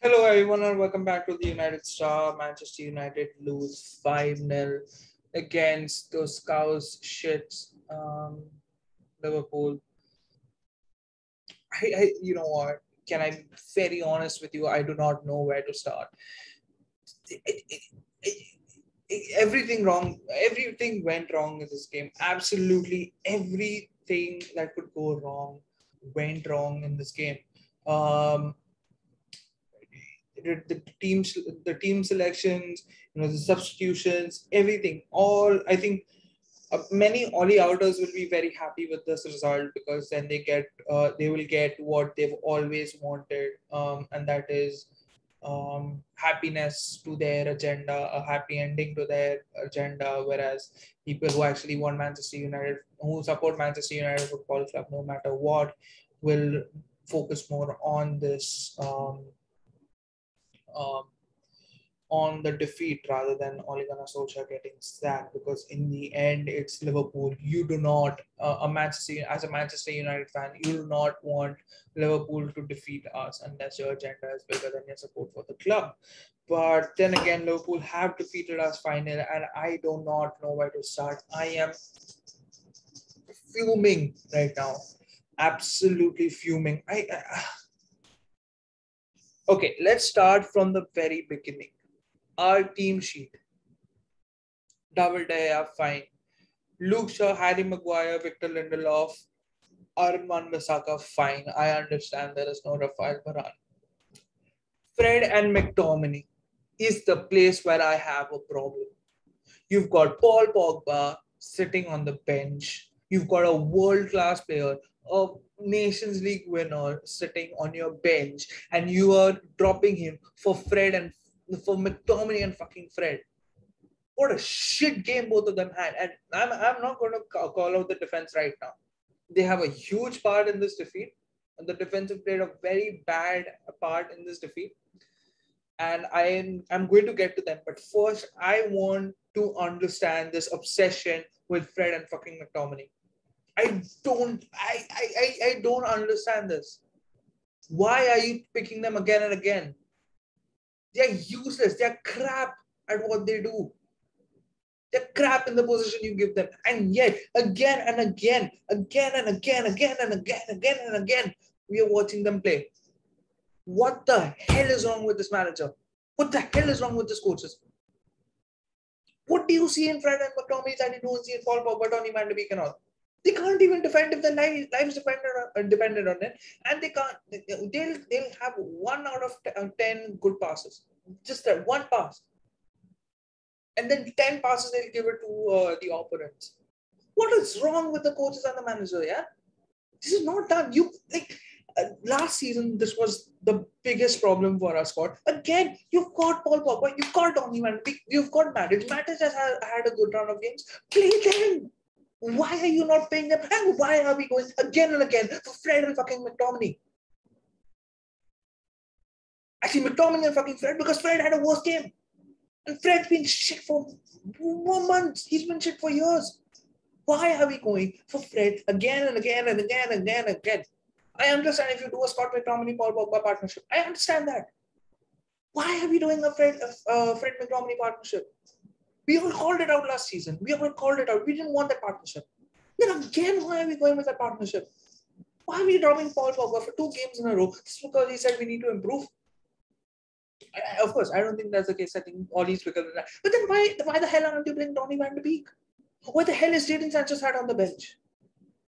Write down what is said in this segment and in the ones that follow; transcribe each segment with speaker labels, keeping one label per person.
Speaker 1: Hello, everyone, and welcome back to the United Star. Manchester United lose 5-0 against those cows shits. Liverpool. You know what? Can I be very honest with you? I do not know where to start. It, it, Everything wrong. Everything went wrong in this game. Absolutely everything that could go wrong went wrong in this game. Um, the team selections, the substitutions, everything. All I think many Ollie outers will be very happy with this result because then they will get what they've always wanted, and that is happiness to their agenda, a happy ending to their agenda. Whereas people who actually want Manchester United, who support Manchester United Football Club, no matter what, will focus more on this. Um, on the defeat rather than Ole Gunnar Solskjaer getting sacked, because in the end it's Liverpool. You do not as a Manchester United fan, you do not want Liverpool to defeat us unless your agenda is bigger than your support for the club. But then again, Liverpool have defeated us finally, and I do not know where to start. I am fuming right now, absolutely fuming. Okay, let's start from the very beginning. Our team sheet: David De Gea, fine. Luke Shaw, Harry Maguire, Victor Lindelof, Arman Bissaka, fine. I understand there is no Rafael Varane. Fred and McTominay is the place where I have a problem. You've got Paul Pogba sitting on the bench. You've got a world-class player, a Nations League winner sitting on your bench, and you are dropping him for McTominay and fucking Fred. What a shit game both of them had. And I'm not going to call out the defense right now. They have a huge part in this defeat. And the defensive played a very bad part in this defeat. And I'm going to get to them. But first, I want to understand this obsession with Fred and fucking McTominay. I don't understand this. Why are you picking them again and again? They're useless. They're crap at what they do. They're crap in the position you give them. And yet, again and again, again and again, again and again, again and again, we are watching them play. What the hell is wrong with this manager? What the hell is wrong with this coaches? What do you see in Fred and McTominay that you don't see in Paul Pogba, Tony Van de Beek and all? They can't even defend if their lives depended on it, and they can't. They'll have 1 out of 10 good passes, just that one pass, and then 10 passes they'll give it to the opponents. What is wrong with the coaches and the manager? Yeah, this is not done. Last season, this was the biggest problem for us. Scott. Again, you've got Paul Pogba, you've got Donny Van Beek, you've got Matic. Matic has had a good run of games. Play them. Why are you not playing them? And why are we going again and again for Fred and fucking McTominay? Actually, McTominay and fucking Fred, because Fred had a worse game. And Fred's been shit for 1 month. He's been shit for years. Why are we going for Fred again and again and again and again and again? I understand if you do a Scott McTominay Paul Pogba partnership. I understand that. Why are we doing a Fred McTominay partnership? We all called it out last season. We all called it out. We didn't want that partnership. Then again, why are we going with that partnership? Why are we dropping Paul Pogba for 2 games in a row? Just because he said we need to improve. Of course, I don't think that's the case. I think Ollie's bigger than that. But then why the hell aren't you playing Donny Van de Beek? What the hell is Jadon Sanchez had on the bench?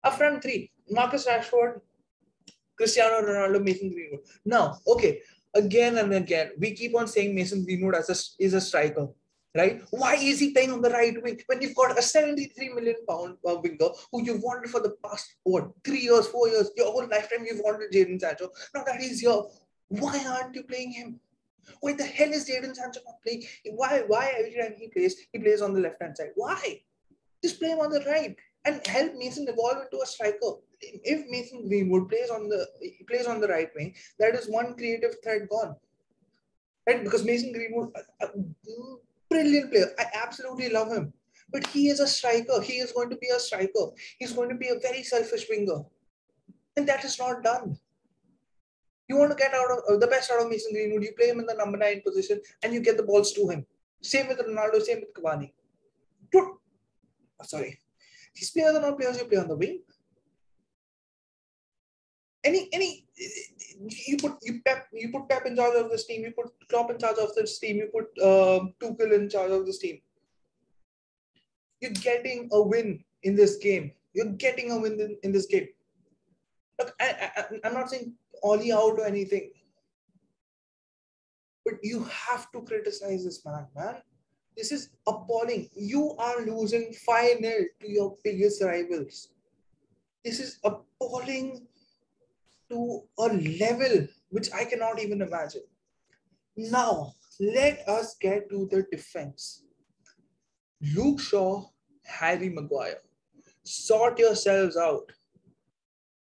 Speaker 1: A front three: Marcus Rashford, Cristiano Ronaldo, Mason Greenwood. Now, okay, again and again, we keep on saying Mason Greenwood is a striker, right? Why is he playing on the right wing when you've got a 73 million pound winger who you've wanted for the past 3 years, 4 years, your whole lifetime you've wanted Jadon Sancho. Now that he's here, why aren't you playing him? Why the hell is Jadon Sancho not playing? Why every time he plays on the left hand side? Why? Just play him on the right and help Mason evolve into a striker. If Mason Greenwood plays on the right wing, that is one creative thread gone. Right? Because Mason Greenwood, a brilliant player. I absolutely love him. But he is a striker. He is going to be a striker. He's going to be a very selfish winger. And that is not done. You want to get out of the best out of Mason Greenwood. You play him in the number 9 position and you get the balls to him. Same with Ronaldo, same with Cavani. Sorry. These players are not players you play on the wing. You put Pep in charge of this team, you put Klopp in charge of this team, you put Tuchel in charge of this team. You're getting a win in this game. You're getting a win in this game. Look, I'm not saying Oli out or anything, but you have to criticize this man. This is appalling. You are losing 5-0 to your biggest rivals. This is appalling to a level which I cannot even imagine. Now, let us get to the defense. Luke Shaw, Harry Maguire. Sort yourselves out.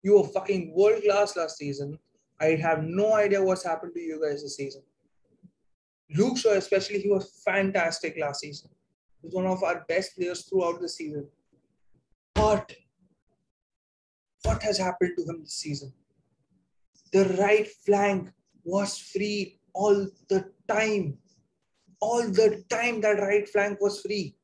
Speaker 1: You were fucking world class last season. I have no idea what's happened to you guys this season. Luke Shaw, especially, he was fantastic last season. He was one of our best players throughout the season. But what has happened to him this season? The right flank was free all the time. All the time that right flank was free.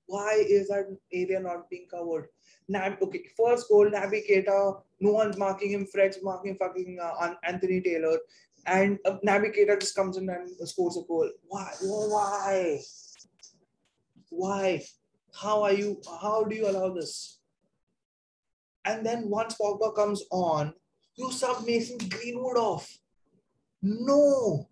Speaker 1: Why is that area not being covered? Okay, first goal, Naby Keita, no one's marking him. Fred's marking fucking Anthony Taylor. And Naby Keita just comes in and scores a goal. Why? Why? How do you allow this? And then once Pogba comes on, you sub Mason Greenwood off. No.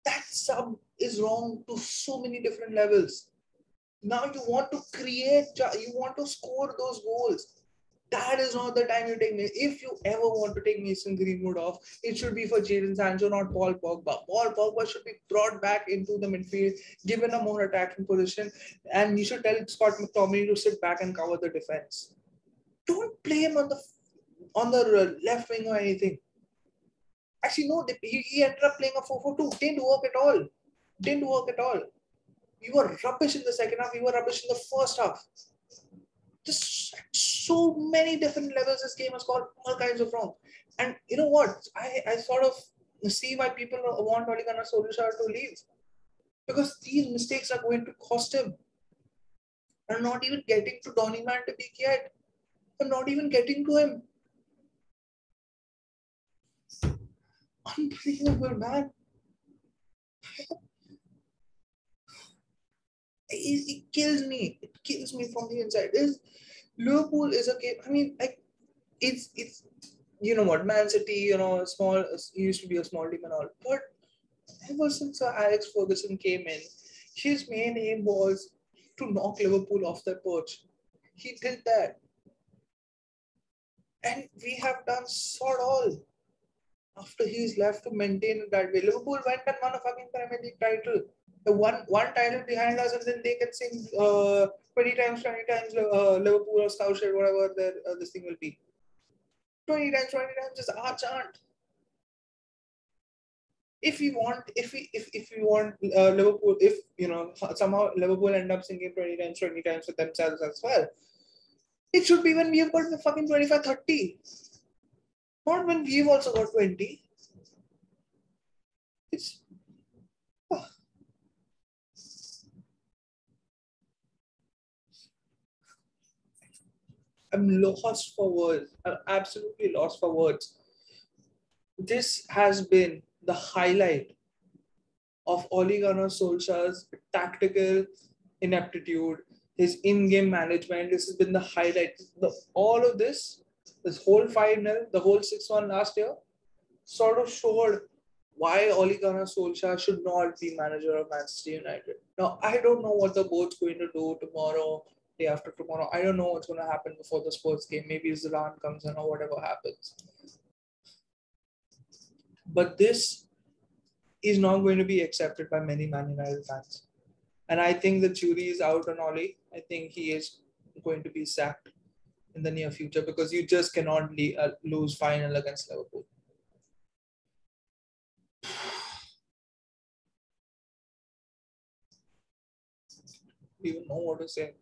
Speaker 1: That sub is wrong to so many different levels. Now you want to you want to score those goals. That is not the time you take me. If you ever want to take Mason Greenwood off, it should be for Jadon Sancho, not Paul Pogba. Paul Pogba should be brought back into the midfield, given a more attacking position, and you should tell Scott McTominay to sit back and cover the defense. Don't play him on the left wing or anything. Actually, no, he ended up playing a 4-4-2. Didn't work at all. We were rubbish in the second half. We were rubbish in the first half. Just so many different levels this game has got all kinds of wrong. And you know what? I sort of see why people want Ole Gunnar Solskjaer to leave. Because these mistakes are going to cost him. I'm not even getting to Donny van de Beek yet. I'm not even getting to him. Unbelievable, man. It kills me. It kills me from the inside. Liverpool is a game. I mean, it's you know what, Man City, small, used to be a small team and all. But ever since Alex Ferguson came in, his main aim was to knock Liverpool off their perch. He did that. And we have done sort all after he's left to maintain it that way. Liverpool went and won a fucking Premier League title. The one title behind us, and then they can sing 20 times Liverpool or Scouser, whatever this thing will be. 20 times is our chant. If we want Liverpool, if somehow Liverpool end up singing 20 times with themselves as well, it should be when we have got the fucking 25-30. Not when we've also got 20. I'm lost for words. I'm absolutely lost for words. This has been the highlight of Ole Gunnar Solskjaer's tactical ineptitude, his in-game management. This has been the highlight. All of this whole 5-0, the whole 6-1 last year, sort of showed why Ole Gunnar Solskjaer should not be manager of Manchester United. Now, I don't know what the board's going to do tomorrow, day after tomorrow. I don't know what's going to happen before the Spurs game. Maybe Zidane comes in or whatever happens. But this is not going to be accepted by many Man United fans. And I think the jury is out on Ole. I think he is going to be sacked in the near future because you just cannot lose final against Liverpool. I don't even know what to say.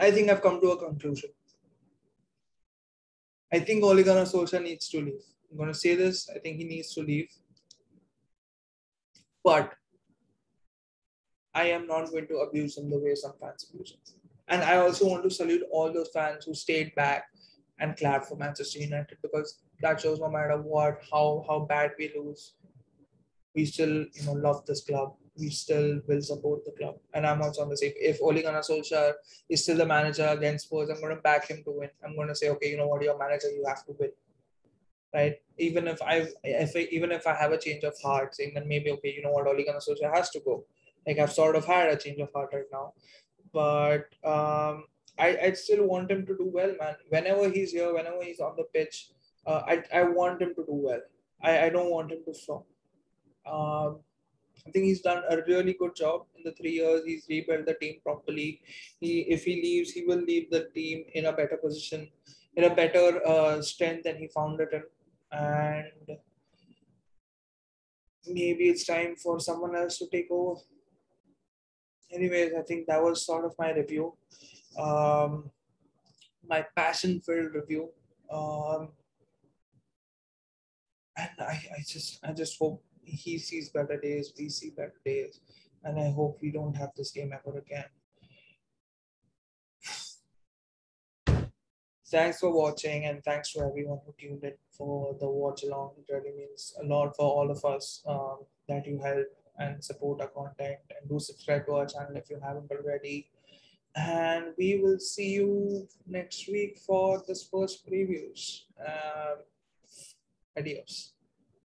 Speaker 1: I think I've come to a conclusion. I think Ole Gunnar Solskjaer needs to leave. I'm going to say this. I think he needs to leave. But I am not going to abuse him the way some fans abuse him. And I also want to salute all those fans who stayed back and clapped for Manchester United, because that shows no matter what, how bad we lose, we still love this club. We still will support the club. And I'm also on the same. If Ole Gunnar Solskjaer is still the manager against Spurs, I'm going to back him to win. I'm going to say, okay, you know what, you're manager, you have to win, right? Even if I have a change of heart, saying that maybe, okay, you know what, Ole Gunnar Solskjaer has to go. Like, I've sort of had a change of heart right now, but I still want him to do well, man. Whenever he's here, whenever he's on the pitch, I want him to do well. I don't want him to flop. Um, I think he's done a really good job in the 3 years. He's rebuilt the team properly. If he leaves, he will leave the team in a better position, in a better strength than he found it in. And maybe it's time for someone else to take over. Anyways, I think that was sort of my review, my passion-filled review. Um, and I just hope he sees better days, we see better days, and I hope we don't have this game ever again. Thanks for watching, and thanks to everyone who tuned in for the watch along. It really means a lot for all of us, that you help and support our content, and do subscribe to our channel if you haven't already. And we will see you next week for this first previews. Adios.